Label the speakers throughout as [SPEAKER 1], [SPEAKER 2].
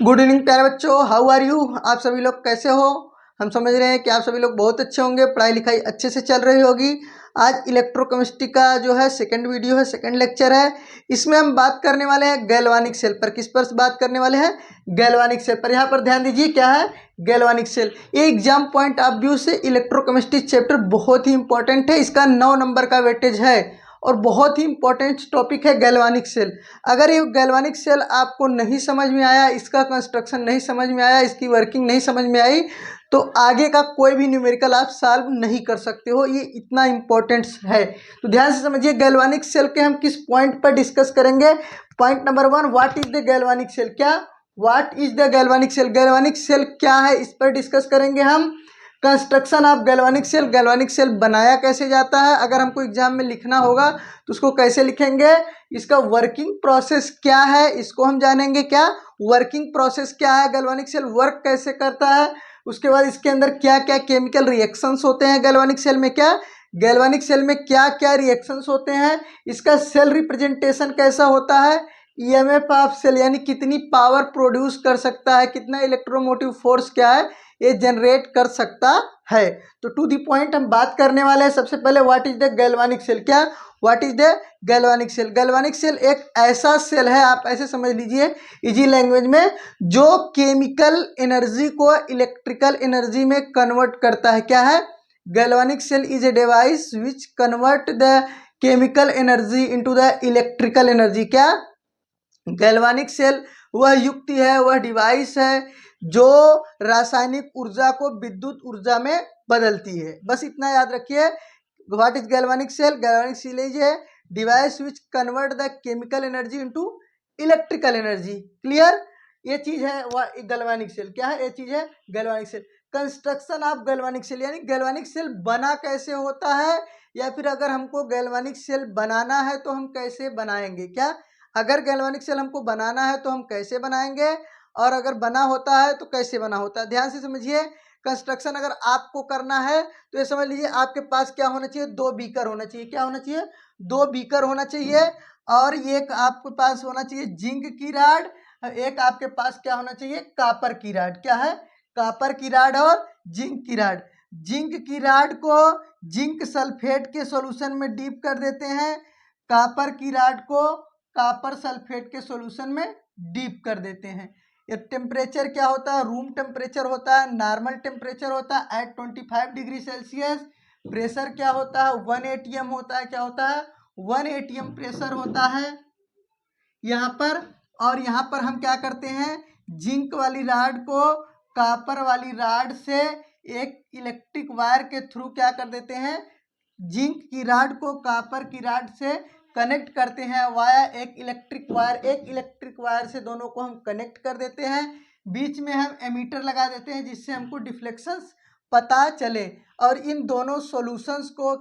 [SPEAKER 1] Good evening प्यारे बच्चों, how are you. आप सभी लोग कैसे हो। हम समझ रहे हैं कि आप सभी लोग बहुत अच्छे होंगे, पढ़ाई लिखाई अच्छे से चल रही होगी। आज इलेक्ट्रोकेमिस्ट्री का जो है सेकंड वीडियो है, सेकंड लेक्चर है। इसमें हम बात करने वाले हैं गैल्वानिक सेल पर। किस पर बात करने वाले हैं? गैल्वानिक सेल पर। यहाँ पर ध्यान दीजिए, क्या है गैल्वानिक सेल। ये एग्जाम पॉइंट ऑफ व्यू से इलेक्ट्रोकेमिस्ट्री चैप्टर बहुत ही इंपॉर्टेंट है। इसका 9 नंबर का वेटेज है और बहुत ही इंपॉर्टेंट टॉपिक है गैल्वानिक सेल। अगर ये गैल्वानिक सेल आपको नहीं समझ में आया, इसका कंस्ट्रक्शन नहीं समझ में आया, इसकी वर्किंग नहीं समझ में आई, तो आगे का कोई भी न्यूमेरिकल आप सॉल्व नहीं कर सकते हो। ये इतना इंपॉर्टेंट है, तो ध्यान से समझिए। गैल्वानिक सेल के हम किस पॉइंट पर डिस्कस करेंगे? Point number 1, what is the galvanic cell. क्या what is the galvanic cell, galvanic cell क्या है, इस पर डिस्कस करेंगे हम। Construction of galvanic cell, galvanic cell बनाया कैसे जाता है, अगर हमको एग्जाम में लिखना होगा तो उसको कैसे लिखेंगे, इसका वर्किंग प्रोसेस क्या है, इसको हम जानेंगे। क्या वर्किंग प्रोसेस क्या है, गैल्वानिक सेल वर्क कैसे करता है। उसके बाद इसके अंदर क्या क्या केमिकल रिएक्शंस होते हैं गैल्वानिक सेल में, क्या गैल्वानिक सेल में क्या क्या रिएक्शंस होते हैं, इसका सेल रिप्रेजेंटेशन कैसा होता है, ईएमएफ ऑफ सेल यानी कितनी पावर प्रोड्यूस कर सकता है, कितना इलेक्ट्रोमोटिव फोर्स क्या है ये जनरेट कर सकता है। तो टू दी पॉइंट हम बात करने वाले हैं। सबसे पहले what is the galvanic cell. क्या what is the galvanic cell. Galvanic cell एक ऐसा सेल है, आप ऐसे समझ लीजिए इजी लैंग्वेज में, जो केमिकल एनर्जी को इलेक्ट्रिकल एनर्जी में कन्वर्ट करता है। क्या है? Galvanic cell is a device which convert the chemical energy into the electrical energy. क्या गैल्वानिक सेल वह युक्ति है, वह डिवाइस है जो रासायनिक ऊर्जा को विद्युत ऊर्जा में बदलती है। बस इतना याद रखिए। What is galvanic cell. Galvanic cell is a device which convert the chemical energy into electrical energy. Clear? ये चीज है वह गैल्वानिक सेल। क्या है? ये चीज है galvanic cell. Construction of galvanic cell यानी गैल्वानिक सेल बना कैसे होता है, या फिर अगर हमको गैल्वानिक सेल बनाना है तो हम कैसे बनाएंगे। क्या अगर गैल्वानिक सेल हमको बनाना है तो हम कैसे बनाएंगे, और अगर बना होता है तो कैसे बना होता है। ध्यान से समझिए। कंस्ट्रक्शन अगर आपको करना है तो ये समझ लीजिए आपके पास क्या होना चाहिए, 2 बीकर होना चाहिए। क्या होना चाहिए? 2 बीकर होना चाहिए। और एक आपके पास होना चाहिए जिंक की राड, एक आपके पास क्या होना चाहिए, कापर की राड। क्या है? कापर की राड और जिंक की राड। जिंक की राड को जिंक सल्फेट के सॉल्यूशन में डीप कर देते हैं, कापर की राड को कापर सल्फेट के सॉल्यूशन में डीप कर देते हैं। ये टेम्परेचर क्या होता है? रूम टेम्परेचर होता है, नॉर्मल टेम्परेचर होता है एट 25 डिग्री सेल्सियस। प्रेशर क्या होता है? 1 atm होता है। क्या होता है? 1 atm प्रेशर होता है यहाँ पर। और यहाँ पर हम क्या करते हैं, जिंक वाली राड को कापर वाली राड से एक इलेक्ट्रिक वायर के थ्रू क्या कर देते हैं, जिंक की राड को कापर की राड से कनेक्ट करते हैं। वाया एक इलेक्ट्रिक वायर से दोनों को हम कनेक्ट कर देते हैं। बीच में हम एमीटर लगा देते हैं जिससे हमको डिफ्लेक्शंस पता चले। और इन दोनों सॉल्यूशंस को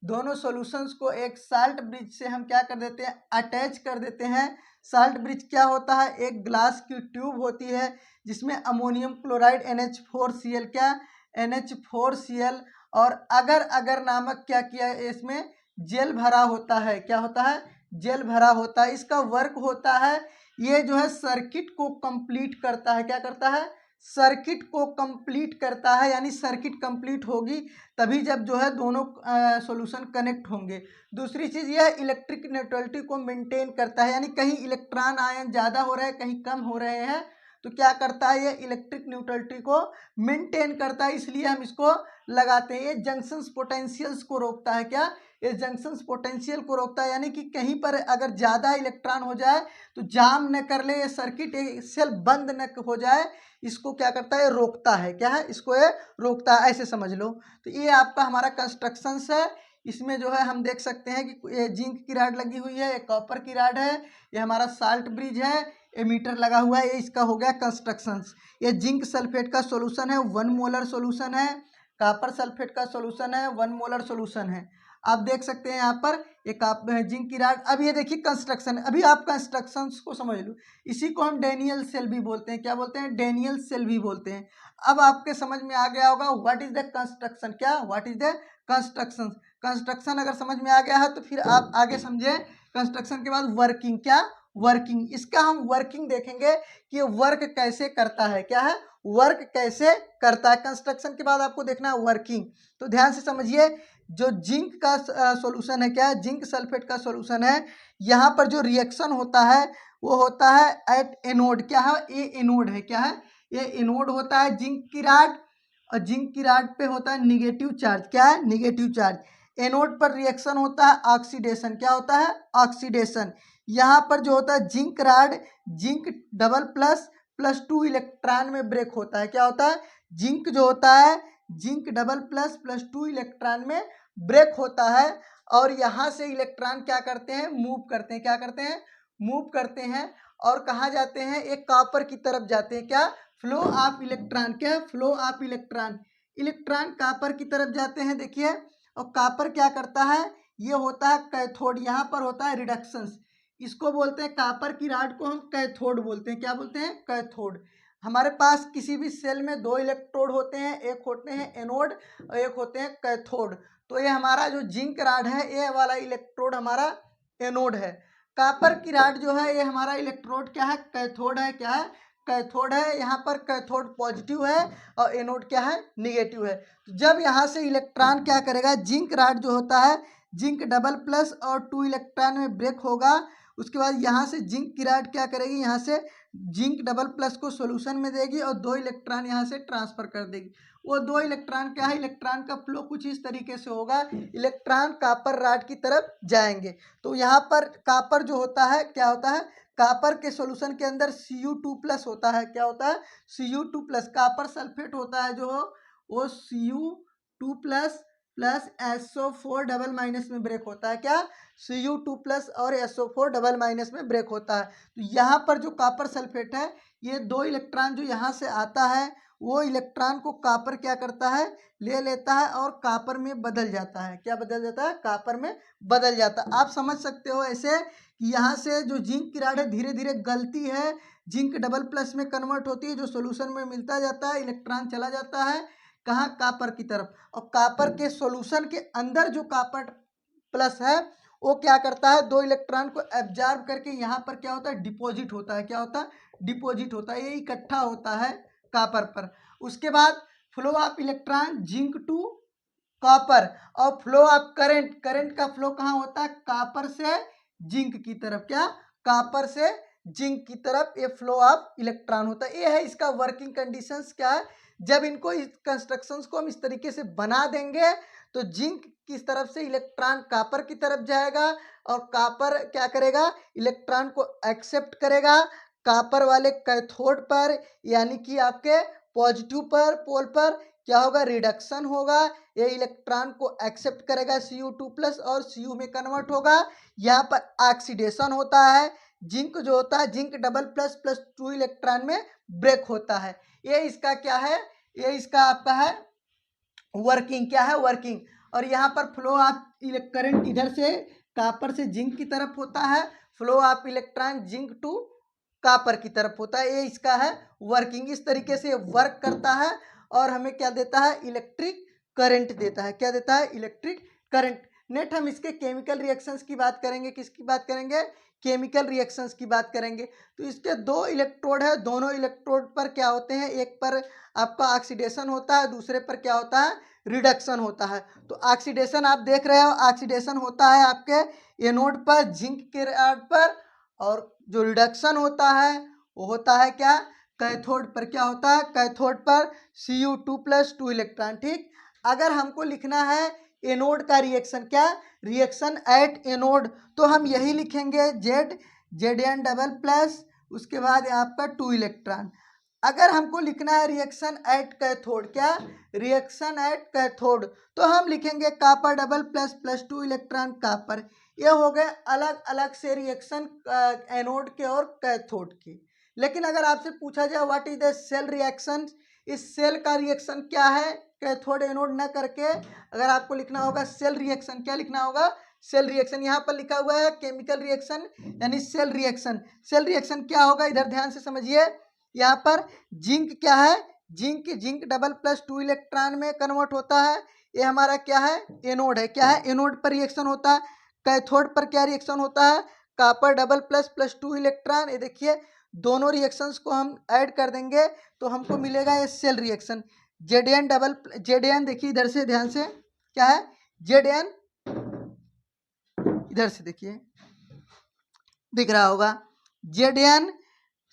[SPEAKER 1] दोनों सॉल्यूशंस को एक साल्ट ब्रिज से हम क्या कर देते हैं, अटैच कर देते हैं। साल्ट ब्रिज क्या होता है? एक ग्लास की ट्यूब होती है जिसमें अमोनियम क्लोराइड NH4Cl, क्या NH4Cl, और अगर नामक क्या किया है, इसमें जेल भरा होता है। क्या होता है? जेल भरा होता है। इसका वर्क होता है, ये जो है सर्किट को कंप्लीट करता है। क्या करता है? सर्किट को कंप्लीट करता है, यानी सर्किट कंप्लीट होगी तभी जब जो है दोनों सॉल्यूशन कनेक्ट होंगे। दूसरी चीज़ यह इलेक्ट्रिक न्यूट्रलिटी को मेंटेन करता है, यानी कहीं इलेक्ट्रॉन आयन ज़्यादा हो रहे हैं, कहीं कम हो रहे हैं, तो क्या करता है, ये इलेक्ट्रिक न्यूट्रलिटी को मेंटेन करता है, इसलिए हम इसको लगाते हैं। ये जंक्शंस पोटेंशियल्स को रोकता है। क्या? ये जंक्शंस पोटेंशियल को रोकता है, यानी कि कहीं पर अगर ज़्यादा इलेक्ट्रॉन हो जाए तो जाम न कर ले ये सर्किट, ये सेल बंद न हो जाए, इसको क्या करता है, रोकता है। क्या है? इसको ये रोकता है, ऐसे समझ लो। तो ये आपका हमारा कंस्ट्रक्शंस है। इसमें जो है हम देख सकते हैं कि ये जिंक की राड लगी हुई है, ये कॉपर की राड है, ये हमारा साल्ट ब्रिज है, एमीटर लगा हुआ है। ये इसका हो गया कंस्ट्रक्शंस। ये जिंक सल्फेट का सॉल्यूशन है, 1 मोलर सॉल्यूशन है। कापर सल्फेट का सॉल्यूशन है, 1 मोलर सॉल्यूशन है। आप देख सकते हैं यहाँ पर एक आप जिंक की राड। अब ये देखिए कंस्ट्रक्शन, अभी आप कंस्ट्रक्शंस को समझ लो। इसी को हम डेनियल सेल भी बोलते हैं। क्या बोलते हैं? डेनियल सेल भी बोलते हैं। अब आपके समझ में आ गया होगा व्हाट इज द कंस्ट्रक्शन। क्या what is the construction. Construction अगर समझ में आ गया है तो फिर आप आगे समझे। कंस्ट्रक्शन के बाद वर्किंग। क्या वर्किंग। इसका हम वर्किंग देखेंगे कि वर्क कैसे करता है, क्या है, वर्क कैसे करता है। कंस्ट्रक्शन के बाद आपको देखना है वर्किंग। तो ध्यान से समझिए, जो जिंक का सॉल्यूशन है, क्या है, जिंक सल्फेट का सॉल्यूशन है, यहाँ पर जो रिएक्शन होता है वो होता है एट एनोड, क्या है, ये एनोड है, क्या है, ये एनोड होता है जिंक की रॉड, और जिंक की रॉड पे होता है निगेटिव चार्ज, क्या है, निगेटिव चार्ज। एनोड पर रिएक्शन होता है ऑक्सीडेशन, क्या होता है, ऑक्सीडेशन। यहाँ पर जो होता है zinc rod, zinc double plus plus 2 electron में ब्रेक होता है, क्या होता है, जिंक जो होता है zinc double plus plus 2 electron में ब्रेक होता है, और यहाँ से इलेक्ट्रॉन क्या करते हैं, मूव करते हैं, क्या करते हैं, मूव करते हैं, और कहाँ जाते हैं, एक कॉपर की तरफ जाते हैं, क्या, फ्लो ऑफ इलेक्ट्रॉन, क्या, flow of electron, electron copper की तरफ जाते हैं, देखिए। और कॉपर क्या करता है, ये होता है कैथोड, यहाँ पर होता है रिडक्शंस, इसको बोलते हैं, कॉपर की रॉड को हम कैथोड बोलते हैं, क्या बोलते हैं, कैथोड। हमारे पास किसी भी सेल में 2 इलेक्ट्रोड होते हैं, एक होते हैं एनोड और एक होते हैं कैथोड। तो ये हमारा जो जिंक रॉड है, ये वाला इलेक्ट्रोड हमारा एनोड है। कॉपर की रॉड जो है, ये हमारा इलेक्ट्रोड क्या है, कैथोड है, क्या है, कैथोड है। यहाँ पर कैथोड पॉजिटिव है और एनोड क्या है, निगेटिव है। तो जब यहाँ से इलेक्ट्रॉन क्या करेगा, जिंक रॉड जो होता है जिंक डबल प्लस और 2 इलेक्ट्रॉन में ब्रेक होगा, उसके बाद यहाँ से जिंक की रॉड क्या करेगी, यहाँ से जिंक डबल प्लस को सॉल्यूशन में देगी और 2 इलेक्ट्रॉन यहाँ से ट्रांसफर कर देगी। वो 2 इलेक्ट्रॉन क्या है, इलेक्ट्रॉन का फ्लो कुछ इस तरीके से होगा, इलेक्ट्रॉन कॉपर रॉड की तरफ जाएंगे। तो यहाँ पर कॉपर जो होता है, क्या होता है, कॉपर के सॉल्यूशन के अंदर Cu2+ होता है, क्या होता है, Cu2+। कॉपर सल्फेट होता है जो वो Cu2+ plus SO4 double minus में ब्रेक होता है, क्या, Cu2+ और SO4 डबल माइनस में ब्रेक होता है। तो यहाँ पर जो कॉपर सल्फेट है, ये 2 इलेक्ट्रॉन जो यहाँ से आता है, वो इलेक्ट्रॉन को कॉपर क्या करता है, ले लेता है और कॉपर में बदल जाता है, क्या बदल जाता है, कॉपर में बदल जाता है। आप समझ सकते हो ऐसे कि यहाँ से जो जिंक की रॉड है धीरे धीरे गलती है, जिंक डबल प्लस में कन्वर्ट होती है, जो सोल्यूशन में मिलता जाता है, इलेक्ट्रॉन चला जाता है कहाँ, कॉपर की तरफ। और कॉपर के सॉल्यूशन के अंदर जो कॉपर प्लस है, वो क्या करता है, 2 इलेक्ट्रॉन को एब्जॉर्ब करके यहाँ पर क्या होता है, डिपॉजिट होता है, क्या होता है, डिपॉजिट होता है, ये इकट्ठा होता है कॉपर पर। उसके बाद flow of electron zinc to copper, और फ्लो ऑफ करंट, करंट का फ्लो कहाँ होता है, कॉपर से जिंक की तरफ, क्या, कॉपर से जिंक की तरफ ये फ्लो ऑफ इलेक्ट्रॉन होता है। ये है इसका वर्किंग कंडीशंस, क्या है, जब इनको इस कंस्ट्रक्शंस को हम इस तरीके से बना देंगे तो जिंक किस तरफ से इलेक्ट्रॉन कॉपर की तरफ जाएगा, और कॉपर क्या करेगा, इलेक्ट्रॉन को एक्सेप्ट करेगा कॉपर वाले कैथोड पर, यानी कि आपके पॉजिटिव पर पोल पर क्या होगा, रिडक्शन होगा, ये इलेक्ट्रॉन को एक्सेप्ट करेगा Cu2+ और Cu में कन्वर्ट होगा। यहाँ पर ऑक्सीडेशन होता है, जिंक जो होता है zinc double plus plus 2 electron में ब्रेक होता है। ये इसका क्या है, ये इसका आपका है वर्किंग, क्या है, वर्किंग। और यहाँ पर फ्लो ऑफ करंट इधर से कॉपर से जिंक की तरफ होता है, flow of electron zinc to copper की तरफ होता है, ये इसका है वर्किंग। इस तरीके से वर्क करता है और हमें क्या देता है, इलेक्ट्रिक करंट देता है, क्या देता है, इलेक्ट्रिक करंट। नेक्स्ट हम इसके केमिकल रिएक्शंस की बात करेंगे, किसकी बात करेंगे, केमिकल रिएक्शंस की बात करेंगे। तो इसके 2 इलेक्ट्रोड है, दोनों इलेक्ट्रोड पर क्या होते हैं, एक पर आपका ऑक्सीडेशन होता है, दूसरे पर क्या होता है, रिडक्शन होता है। तो ऑक्सीडेशन आप देख रहे हो, ऑक्सीडेशन होता है आपके एनोड पर जिंक के रॉड पर, और जो रिडक्शन होता है वो होता है क्या, कैथोड पर, क्या होता है, कैथोड पर Cu2+ 2 इलेक्ट्रॉन। ठीक, अगर हमको लिखना है एनोड का रिएक्शन, क्या, रिएक्शन एट एनोड, तो हम यही लिखेंगे Zn डबल प्लस, उसके बाद आपका 2 इलेक्ट्रॉन। अगर हमको लिखना है रिएक्शन एट कैथोड, क्या, रिएक्शन एट कैथोड, तो हम लिखेंगे copper double plus plus 2 electron copper. ये हो गए अलग अलग से रिएक्शन एनोड के और कैथोड के। लेकिन अगर आपसे पूछा जाए what is the cell reaction, इस सेल का रिएक्शन क्या है, कैथोड एनोड न करके अगर आपको लिखना होगा सेल रिएक्शन, क्या लिखना होगा, सेल रिएक्शन। यहाँ पर लिखा हुआ है केमिकल रिएक्शन यानी सेल रिएक्शन। सेल रिएक्शन क्या होगा, इधर ध्यान से समझिए। यहाँ पर जिंक क्या है, जिंक डबल प्लस 2 इलेक्ट्रॉन में कन्वर्ट होता है, ये हमारा क्या है, एनोड है, क्या है, एनोड पर रिएक्शन होता है। कैथोड पर क्या रिएक्शन होता है, copper double plus plus 2 electron. ये देखिए दोनों रिएक्शंस को हम ऐड कर देंगे तो हमको मिलेगा ये cell reaction. Zn double Zn देखिए इधर से ध्यान से क्या है Zn, इधर से देखिए दिख रहा होगा Zn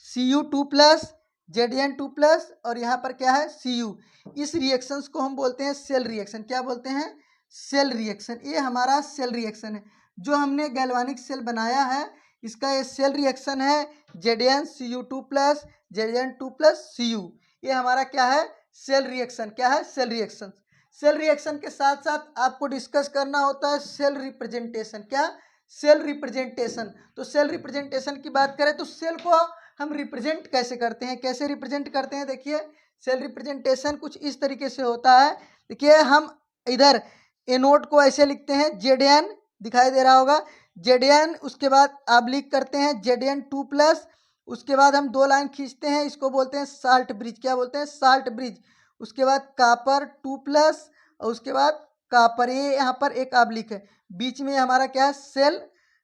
[SPEAKER 1] Cu2 plus Zn2 plus और यहाँ पर क्या है Cu। इस रिएक्शंस को हम बोलते हैं सेल रिएक्शन। क्या बोलते हैं? Cell reaction. ये हमारा सेल रिएक्शन है जो हमने गैल्वानिक सेल बनाया है, इसका ये सेल रिएक्शन है ZnCu2 plus Zn2 plus Cu। ये हमारा क्या है? Cell reaction. क्या है? Cell reaction. सेल रिएक्शन के साथ साथ आपको डिस्कस करना होता है सेल रिप्रेजेंटेशन। क्या? Cell representation. तो सेल रिप्रेजेंटेशन की बात करें तो सेल को हम रिप्रेजेंट कैसे करते हैं, कैसे रिप्रेजेंट करते हैं? देखिए सेल रिप्रेजेंटेशन कुछ इस तरीके से होता है। देखिए हम इधर एनोड को ऐसे लिखते हैं Zn, दिखाई दे रहा होगा Zn, उसके बाद ऑब्लिक करते हैं Zn2 प्लस, उसके बाद हम 2 लाइन खींचते हैं, इसको बोलते हैं साल्ट ब्रिज। क्या बोलते हैं? Salt bridge. उसके बाद कॉपर 2 प्लस और उसके बाद कॉपर, ये यहाँ पर एक ऑब्लिक है, बीच में हमारा क्या है? सेल।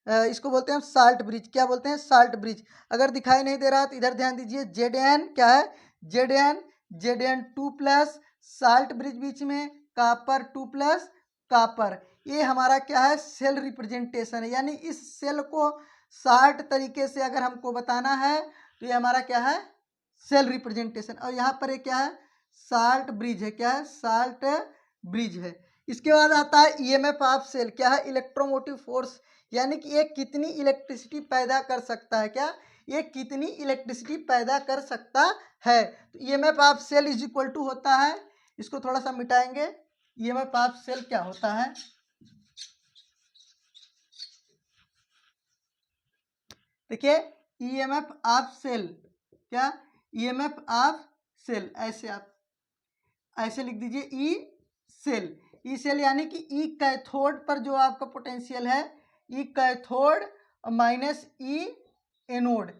[SPEAKER 1] इसको बोलते हैं हम साल्ट ब्रिज। क्या बोलते हैं? Salt bridge. अगर दिखाई नहीं दे रहा तो इधर ध्यान दीजिए Zn क्या है? Zn2 प्लस साल्ट ब्रिज बीच में, कॉपर 2 प्लस कॉपर। ये हमारा क्या है? सेल रिप्रेजेंटेशन है। यानी इस सेल को शार्ट तरीके से अगर हमको बताना है तो ये हमारा क्या है? Cell representation. और यहाँ पर ये क्या है? साल्ट ब्रिज है। क्या है? साल्ट ब्रिज है। इसके बाद आता है ईएमएफ ऑफ सेल। क्या है? इलेक्ट्रोमोटिव फोर्स, यानी कि ये कितनी इलेक्ट्रिसिटी पैदा कर सकता है। क्या? ये कितनी इलेक्ट्रिसिटी पैदा कर सकता है। तो EMF of cell is equal to होता है, इसको थोड़ा सा मिटाएंगे, ईएमएफ ऑफ सेल क्या होता है? देखिए ईएमएफ ऑफ सेल, क्या? ईएमएफ ऑफ सेल ऐसे आप ऐसे लिख दीजिए ई सेल। ई सेल यानी कि ई कैथोड पर जो आपका पोटेंशियल है, ई कैथोड माइनस ई एनोड।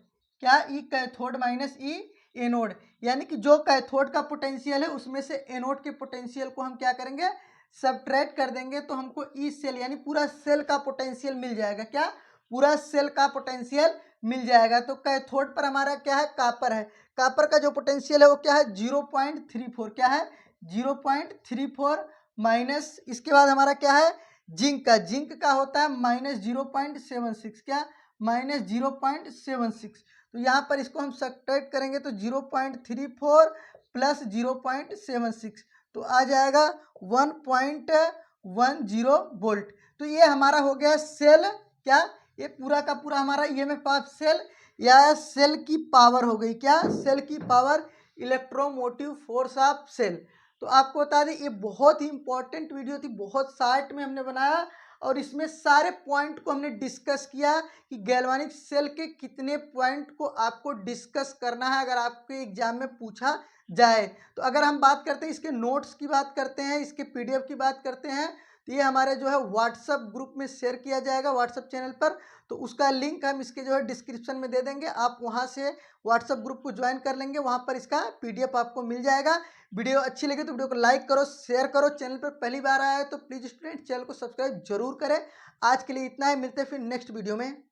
[SPEAKER 1] क्या? ई कैथोड माइनस ई एनोड, यानी कि जो कैथोड का पोटेंशियल है उसमें से एनोड के पोटेंशियल को हम क्या करेंगे? सबट्रैक्ट कर देंगे तो हमको ई सेल यानी पूरा सेल का पोटेंशियल मिल जाएगा। क्या? पूरा सेल का पोटेंशियल मिल जाएगा। तो कैथोड पर हमारा क्या है? कॉपर है। कॉपर का जो पोटेंशियल है वो क्या है? 0.34। क्या है? 0.34 माइनस, इसके बाद हमारा क्या है? जिंक का, जिंक का होता है -0.76। क्या? -0.76। तो यहाँ पर इसको हम सब्ट्रैक्ट करेंगे तो 0.34 प्लस 0.76 तो आ जाएगा 1.10 वोल्ट। तो ये हमारा हो गया सेल। क्या? ये पूरा का पूरा हमारा ईएमएफ ऑफ सेल या सेल की पावर हो गई। क्या? सेल की power, electromotive force of cell. तो आपको बता दें ये बहुत ही इंपॉर्टेंट वीडियो थी, बहुत शार्ट में हमने बनाया और इसमें सारे पॉइंट को हमने डिस्कस किया कि गैल्वानिक सेल के कितने पॉइंट को आपको डिस्कस करना है अगर आपके एग्जाम में पूछा जाए। तो अगर हम बात करते हैं इसके नोट्स की, बात करते हैं इसके पीडीएफ की, बात करते हैं तो ये हमारे जो है व्हाट्सअप ग्रुप में शेयर किया जाएगा व्हाट्सअप चैनल पर। तो उसका लिंक हम इसके जो है डिस्क्रिप्शन में दे देंगे, आप वहाँ से व्हाट्सअप ग्रुप को ज्वाइन कर लेंगे, वहाँ पर इसका पीडीएफ आपको मिल जाएगा। वीडियो अच्छी लगे तो वीडियो को लाइक करो, शेयर करो। चैनल पर पहली बार आया है तो प्लीज़ स्टूडेंट चैनल को सब्सक्राइब जरूर करें। आज के लिए इतना ही, मिलते हैं फिर नेक्स्ट वीडियो में।